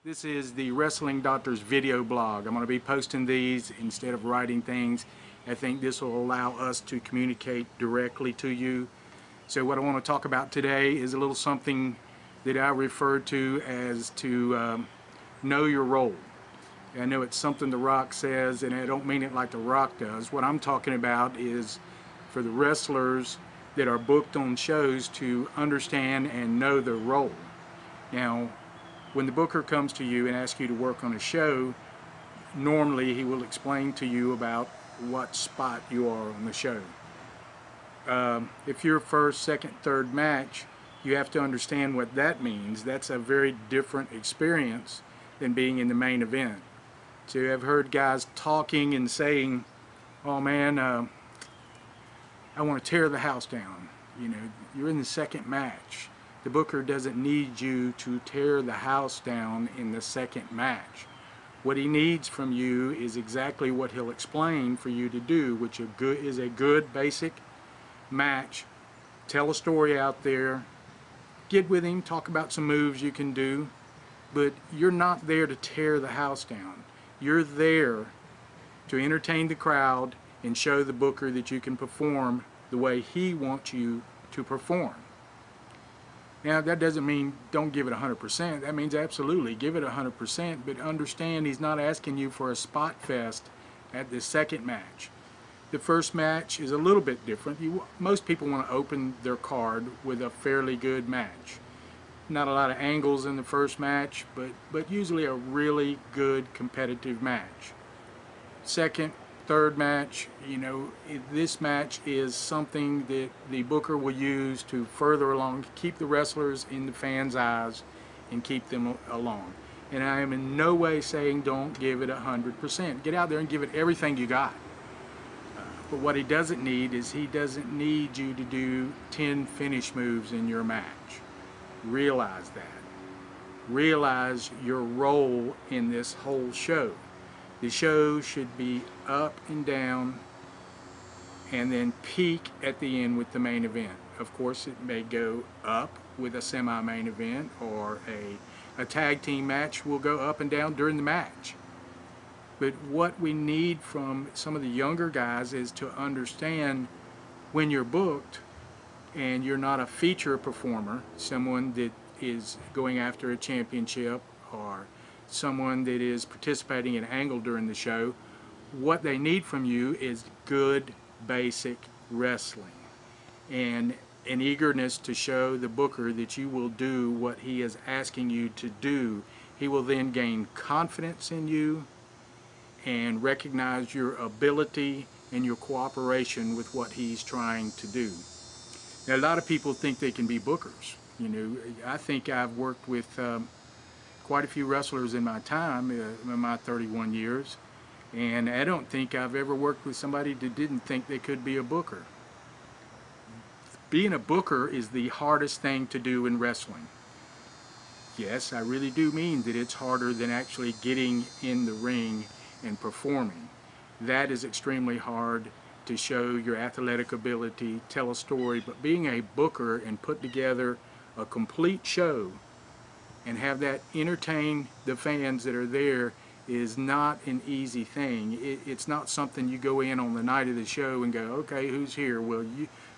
This is the Wrestling Doctor's video blog. I'm going to be posting these instead of writing things. I think this will allow us to communicate directly to you. So what I want to talk about today is a little something that I refer to as to know your role. I know it's something The Rock says, and I don't mean it like The Rock does. What I'm talking about is for the wrestlers that are booked on shows to understand and know their role. Now, when the booker comes to you and asks you to work on a show, normally he will explain to you about what spot you are on the show. If you're first, second, third match, you have to understand what that means. That's a very different experience than being in the main event. So I've heard guys talking and saying, oh man, I want to tear the house down. You know, you're in the second match. The booker doesn't need you to tear the house down in the second match. What he needs from you is exactly what he'll explain for you to do, which is a good basic match. Tell a story out there, get with him, talk about some moves you can do, but you're not there to tear the house down. You're there to entertain the crowd and show the booker that you can perform the way he wants you to perform. Now, that doesn't mean don't give it 100%. That means absolutely give it 100%, but understand he's not asking you for a spot fest at the second match. The first match is a little bit different. Most people want to open their card with a fairly good match. Not a lot of angles in the first match, but usually a really good competitive match. Second, third match, you know, this match is something that the booker will use to further along, keep the wrestlers in the fans' eyes and keep them along. And I am in no way saying don't give it 100%. Get out there and give it everything you got. But what he doesn't need is he doesn't need you to do 10 finish moves in your match. Realize that. Realize your role in this whole show. The show should be up and down and then peak at the end with the main event. Of course, it may go up with a semi-main event, or a tag team match will go up and down during the match. But what we need from some of the younger guys is to understand when you're booked and you're not a feature performer, someone that is going after a championship or someone that is participating in angle during the show, what they need from you is good basic wrestling and an eagerness to show the booker that you will do what he is asking you to do. He will then gain confidence in you and recognize your ability and your cooperation with what he's trying to do. Now, a lot of people think they can be bookers. You know, I think I've worked with quite a few wrestlers in my time, in my 31 years, and I don't think I've ever worked with somebody that didn't think they could be a booker. Being a booker is the hardest thing to do in wrestling. Yes, I really do mean that it's harder than actually getting in the ring and performing. That is extremely hard to show your athletic ability, tell a story, but being a booker and put together a complete show and have that entertain the fans that are there is not an easy thing. It's not something you go in on the night of the show and go, okay, who's here? Well,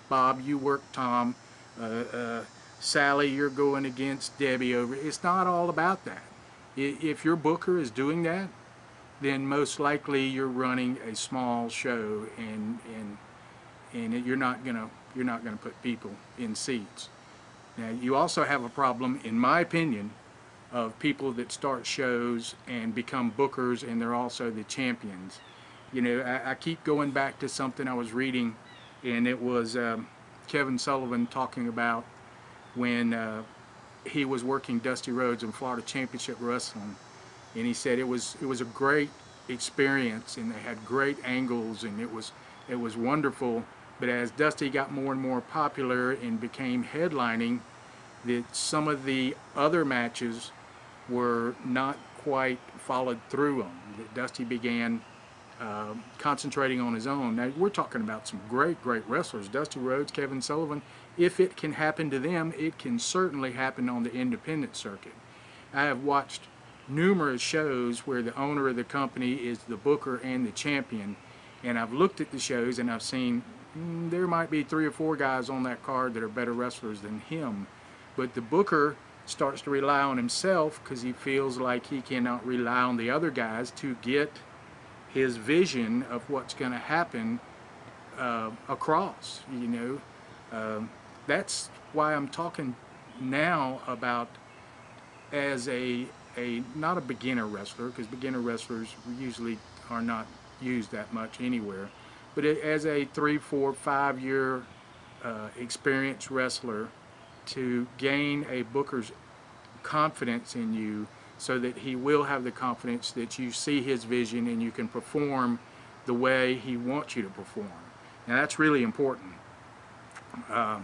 Bob, you work Tom. Sally, you're going against Debbie over. It's not all about that. If your booker is doing that, then most likely you're running a small show, and you're not gonna put people in seats. Now, you also have a problem, in my opinion, of people that start shows and become bookers, and they're also the champions. You know, I keep going back to something I was reading, and it was Kevin Sullivan talking about when he was working Dusty Rhodes in Florida Championship Wrestling, and he said it was a great experience, and they had great angles, and it was wonderful. But as Dusty got more and more popular and became headlining, that some of the other matches were not quite followed through on. That Dusty began concentrating on his own. Now, we're talking about some great wrestlers, Dusty Rhodes, Kevin Sullivan. If it can happen to them, it can certainly happen on the independent circuit. I have watched numerous shows where the owner of the company is the booker and the champion, and I've looked at the shows and I've seen there might be 3 or 4 guys on that card that are better wrestlers than him, but the booker starts to rely on himself because he feels like he cannot rely on the other guys to get his vision of what's going to happen across. That's why I'm talking now about as a not a beginner wrestler, because beginner wrestlers usually are not used that much anywhere, but as a 3, 4, 5 year experienced wrestler, to gain a booker's confidence in you so that he will have the confidence that you see his vision and you can perform the way he wants you to perform. Now that's really important. A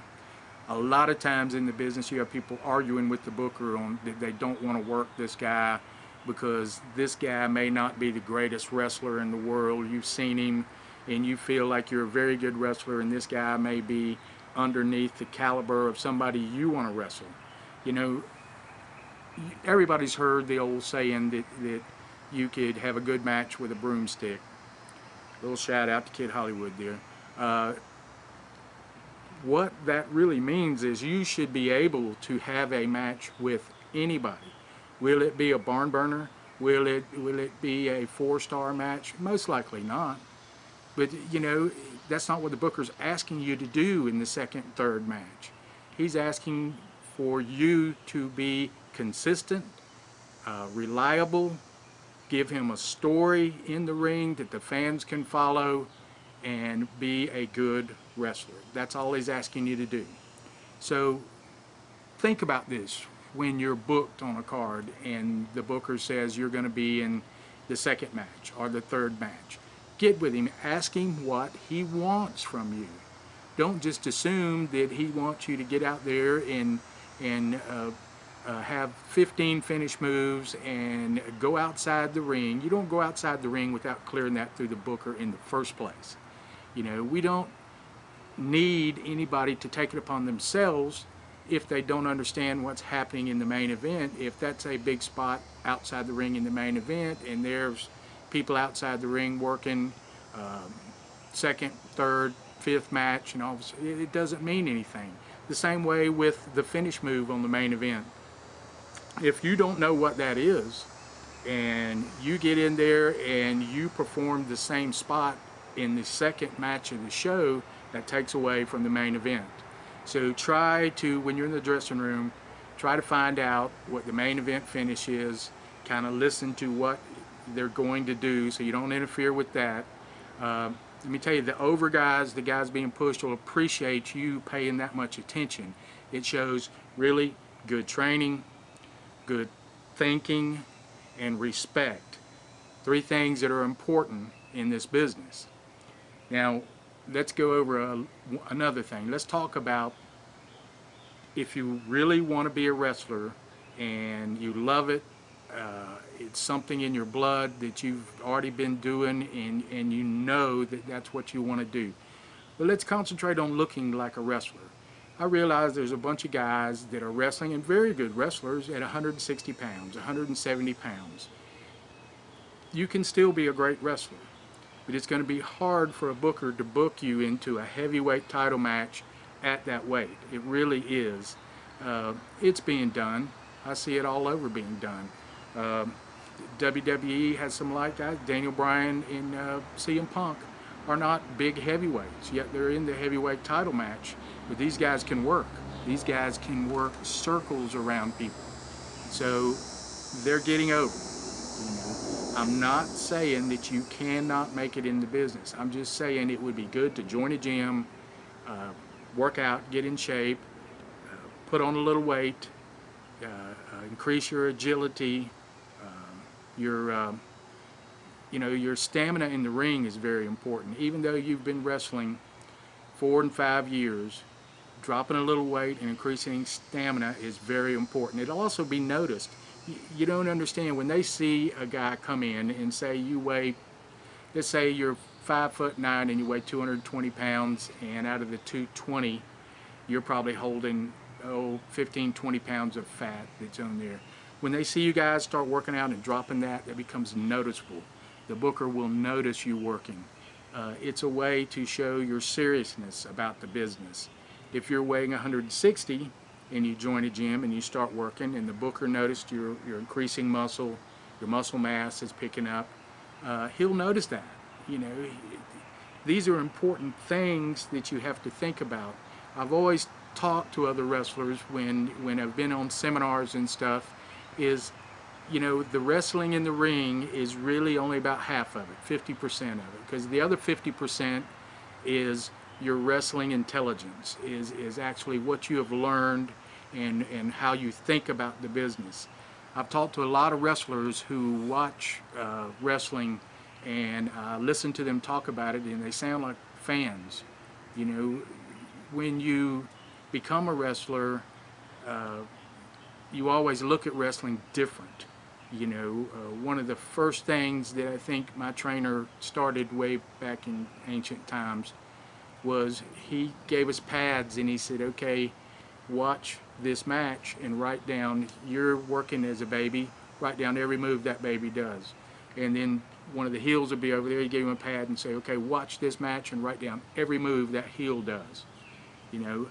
lot of times in the business you have people arguing with the booker on that they don't want to work this guy because this guy may not be the greatest wrestler in the world. You've seen him and you feel like you're a very good wrestler, and this guy may be underneath the caliber of somebody you want to wrestle. Everybody's heard the old saying that you could have a good match with a broomstick. A little shout out to Kid Hollywood there. What that really means is you should be able to have a match with anybody. Will it be a barn burner? Will it be a 4-star match? Most likely not. But that's not what the booker's asking you to do in the second, third match. He's asking for you to be consistent, reliable, give him a story in the ring that the fans can follow, and be a good wrestler. That's all he's asking you to do. So think about this when you're booked on a card and the booker says you're going to be in the second match or the third match. Get with him, ask him what he wants from you. Don't just assume that he wants you to get out there and have 15 finish moves and go outside the ring. You don't go outside the ring without clearing that through the booker in the first place. We don't need anybody to take it upon themselves if they don't understand what's happening in the main event. If that's a big spot outside the ring in the main event and there's people outside the ring working second, third, fifth match, and all of a sudden, it doesn't mean anything. The same way with the finish move on the main event. If you don't know what that is and you get in there and you perform the same spot in the second match of the show, that takes away from the main event. So try to, when you're in the dressing room, try to find out what the main event finish is, kind of listen to what they're going to do so you don't interfere with that. Let me tell you, the over guys, the guys being pushed, will appreciate you paying that much attention. It shows really good training, good thinking, and respect. 3 things that are important in this business. Now, let's go over another thing. Let's talk about if you really want to be a wrestler and you love it, it's something in your blood that you've already been doing and you know that that's what you want to do. But let's concentrate on looking like a wrestler. I realize there's a bunch of guys that are wrestling, and very good wrestlers, at 160 pounds, 170 pounds. You can still be a great wrestler, but it's going to be hard for a booker to book you into a heavyweight title match at that weight. It really is. It's being done. I see it all over being done. WWE has some light guys. Daniel Bryan and CM Punk are not big heavyweights, yet they're in the heavyweight title match. But these guys can work. These guys can work circles around people. So they're getting over. I'm not saying that you cannot make it in the business. I'm just saying it would be good to join a gym, work out, get in shape, put on a little weight, increase your agility. Your stamina in the ring is very important. Even though you've been wrestling 4 and 5 years, dropping a little weight and increasing stamina is very important. It'll also be noticed. You don't understand when they see a guy come in and say you weigh, let's say you're 5'9" and you weigh 220 pounds, and out of the 220 you're probably holding 15-20 pounds of fat that's on there. When they see you guys start working out and dropping that becomes noticeable. The booker will notice you working. It's a way to show your seriousness about the business. If you're weighing 160 and you join a gym and you start working and the booker noticed you're increasing muscle, your muscle mass is picking up, he'll notice that. You know, these are important things that you have to think about. I've always talked to other wrestlers when I've been on seminars and stuff, is, you know, the wrestling in the ring is really only about half of it, 50% of it, because the other 50% is your wrestling intelligence, is actually what you have learned and how you think about the business. I've talked to a lot of wrestlers who watch wrestling and listen to them talk about it, and they sound like fans. You know, when you become a wrestler, you always look at wrestling different. You know, one of the first things that I think my trainer started way back in ancient times was he gave us pads and he said, okay, watch this match and write down, you're working as a baby, write down every move that baby does. And then one of the heels would be over there, he gave him a pad and say, okay, watch this match and write down every move that heel does. You know,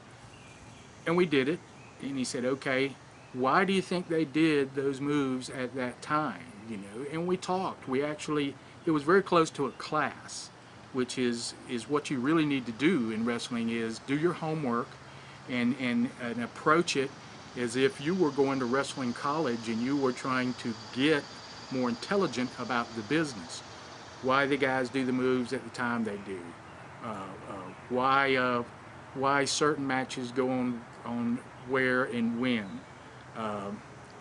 and we did it, and he said, okay, why do you think they did those moves at that time? You know, and we talked. We actually, it was very close to a class, which is what you really need to do in wrestling, is do your homework and approach it as if you were going to wrestling college and you were trying to get more intelligent about the business. Why the guys do the moves at the time they do. Why certain matches go on where and when.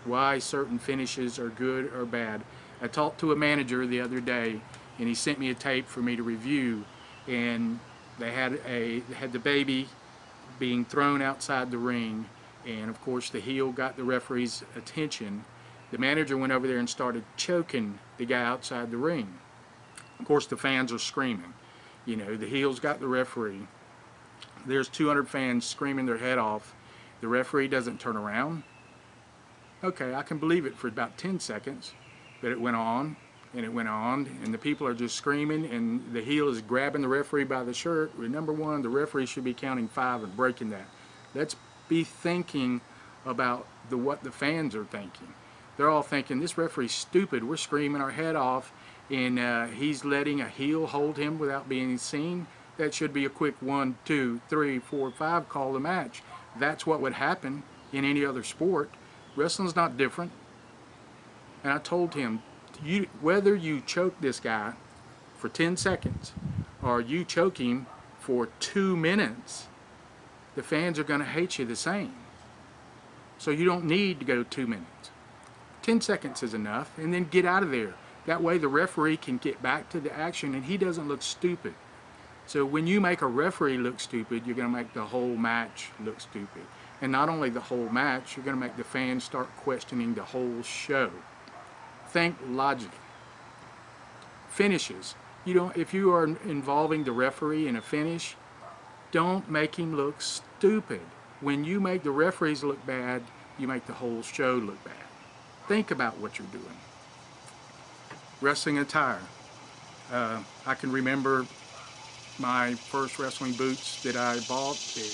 Why certain finishes are good or bad. I talked to a manager the other day and he sent me a tape for me to review, and they had the baby being thrown outside the ring, and of course the heel got the referee's attention. The manager went over there and started choking the guy outside the ring. Of course the fans are screaming. You know, the heel's got the referee. There's 200 fans screaming their head off. The referee doesn't turn around. Okay, I can believe it for about 10 seconds, but it went on and it went on, and the people are just screaming, and the heel is grabbing the referee by the shirt. Number one, the referee should be counting 5 and breaking that. Let's be thinking about what the fans are thinking. They're all thinking, this referee's stupid. We're screaming our head off, and he's letting a heel hold him without being seen. That should be a quick 1, 2, 3, 4, 5, call the match. That's what would happen in any other sport. Wrestling's not different. And I told him, whether you choke this guy for 10 seconds or you choke him for 2 minutes, the fans are going to hate you the same. So you don't need to go 2 minutes. 10 seconds is enough, and then get out of there. That way the referee can get back to the action and he doesn't look stupid. So when you make a referee look stupid, you're going to make the whole match look stupid. And not only the whole match, you're going to make the fans start questioning the whole show. Think logically. Finishes. If you are involving the referee in a finish, don't make him look stupid. When you make the referees look bad, you make the whole show look bad. Think about what you're doing. Wrestling attire. I can remember my first wrestling boots that I bought, and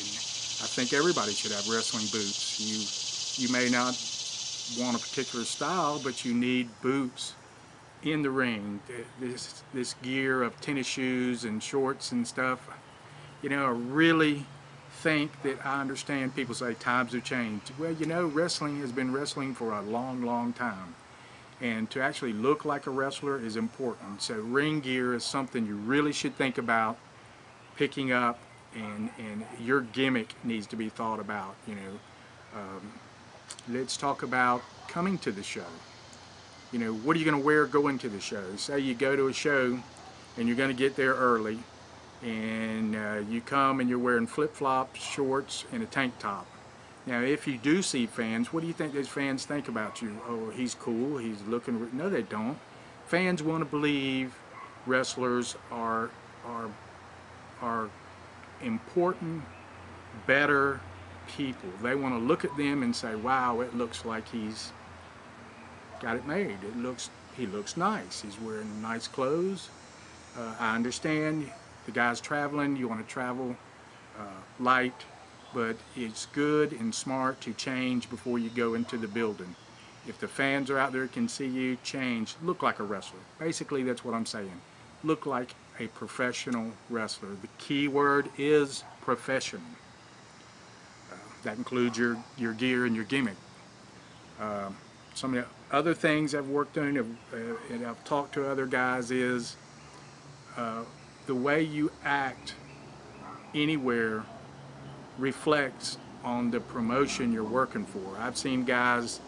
I think everybody should have wrestling boots. You may not want a particular style, but you need boots in the ring. This gear of tennis shoes and shorts and stuff, you know, I really think that I understand people say times have changed. Well, you know, wrestling has been wrestling for a long, long time. And to actually look like a wrestler is important. So ring gear is something you really should think about picking up, and your gimmick needs to be thought about, you know. Let's talk about coming to the show. You know, what are you going to wear going to the show? Say you go to a show and you're going to get there early, and you come and you're wearing flip-flops, shorts, and a tank top. Now, if you do see fans, what do you think those fans think about you? Oh, he's cool, he's looking... No, they don't. Fans want to believe wrestlers are important, better people. They want to look at them and say, wow, it looks like he's got it made. He looks nice. He's wearing nice clothes. I understand the guy's traveling. You want to travel light, but it's good and smart to change before you go into the building. If the fans are out there can see you, change. Look like a wrestler. Basically, that's what I'm saying. Look like a professional wrestler. The key word is professional. That includes your gear and your gimmick. Some of the other things I've worked on and I've talked to other guys is the way you act anywhere reflects on the promotion you're working for. I've seen guys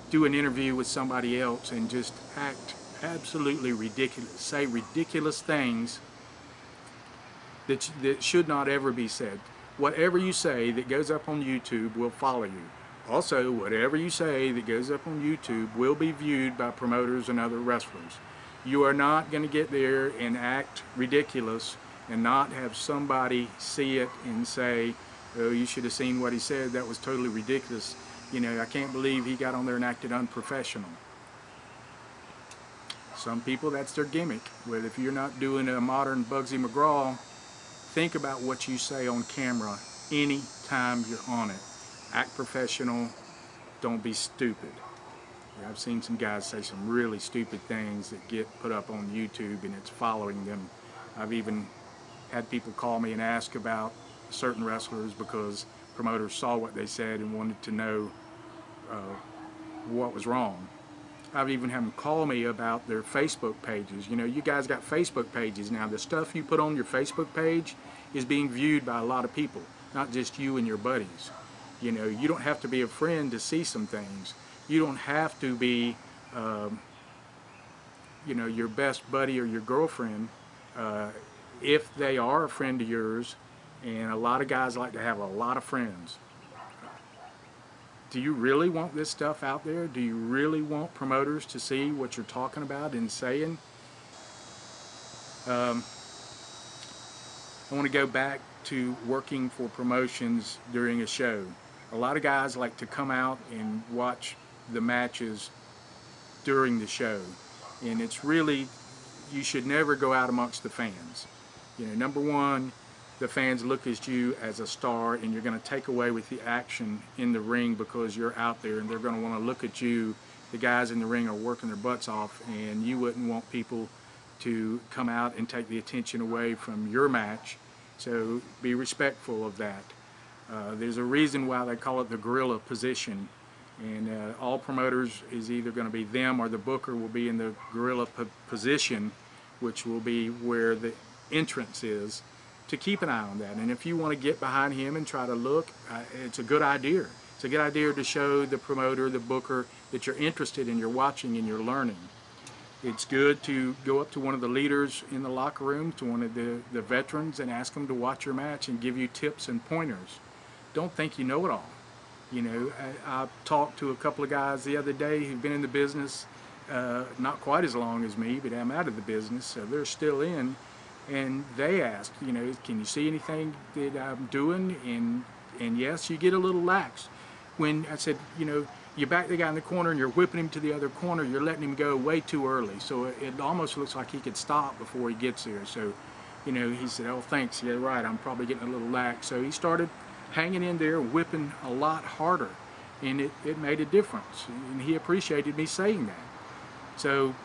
do an interview with somebody else and just act absolutely ridiculous, say ridiculous things that should not ever be said. Whatever you say that goes up on YouTube will follow you. Also, whatever you say that goes up on YouTube will be viewed by promoters and other wrestlers. You are not going to get there and act ridiculous and not have somebody see it and say, oh, you should have seen what he said, that was totally ridiculous. You know, I can't believe he got on there and acted unprofessional. Some people, that's their gimmick. But if you're not doing a modern Bugsy McGraw, think about what you say on camera any time you're on it. Act professional, don't be stupid. I've seen some guys say some really stupid things that get put up on YouTube and it's following them. I've even had people call me and ask about certain wrestlers because promoters saw what they said and wanted to know what was wrong. I've even had them call me about their Facebook pages. You know, you guys got Facebook pages now. The stuff you put on your Facebook page is being viewed by a lot of people, not just you and your buddies. You know, you don't have to be a friend to see some things. You don't have to be, you know, your best buddy or your girlfriend if they are a friend of yours. And a lot of guys like to have a lot of friends. Do you really want this stuff out there? Do you really want promoters to see what you're talking about and saying? I want to go back to working for promotions during a show. A lot of guys like to come out and watch the matches during the show. And it's really, you should never go out amongst the fans. You know, number one, the fans look at you as a star and you're going to take away with the action in the ring because you're out there and they're going to want to look at you. The guys in the ring are working their butts off and you wouldn't want people to come out and take the attention away from your match. So be respectful of that. There's a reason why they call it the gorilla position, and all promoters is either going to be them or the booker will be in the gorilla position, which will be where the entrance is, to keep an eye on that. And if you want to get behind him and try to look, it's a good idea. It's a good idea to show the promoter, the booker, that you're interested and you're watching and you're learning. It's good to go up to one of the leaders in the locker room, to one of the veterans, and ask them to watch your match and give you tips and pointers. Don't think you know it all. You know, I talked to a couple of guys the other day who've been in the business not quite as long as me, but I'm out of the business, so they're still in. And they asked, you know, can you see anything that I'm doing? And yes, you get a little lax. When I said, you know, you back the guy in the corner and you're whipping him to the other corner, you're letting him go way too early. So it almost looks like he could stop before he gets there. So, you know, he said, oh, thanks, yeah, right, I'm probably getting a little lax. So he started hanging in there, whipping a lot harder. And it made a difference. And he appreciated me saying that. So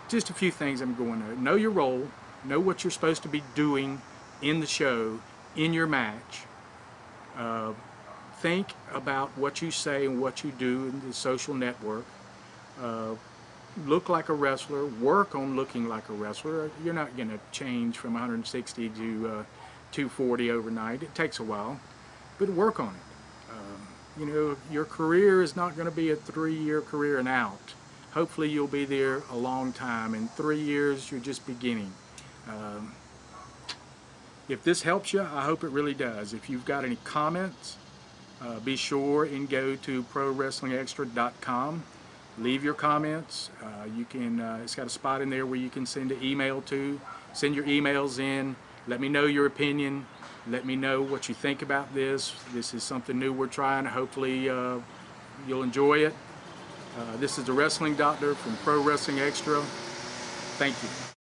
just a few things I'm going to know your role. Know what you're supposed to be doing in the show, in your match. Think about what you say and what you do in the social network. Look like a wrestler. Work on looking like a wrestler. You're not going to change from 160 to 240 overnight. It takes a while, but work on it. You know, your career is not going to be a 3-year career and out. Hopefully you'll be there a long time. In 3 years, you're just beginning. If this helps you, I hope it really does. If you've got any comments, be sure and go to ProWrestlingExtra.com. Leave your comments. You can. It's got a spot in there where you can send an email to. Send your emails in. Let me know your opinion. Let me know what you think about this. This is something new we're trying. Hopefully you'll enjoy it. This is the Wrestling Doctor from Pro Wrestling Extra. Thank you.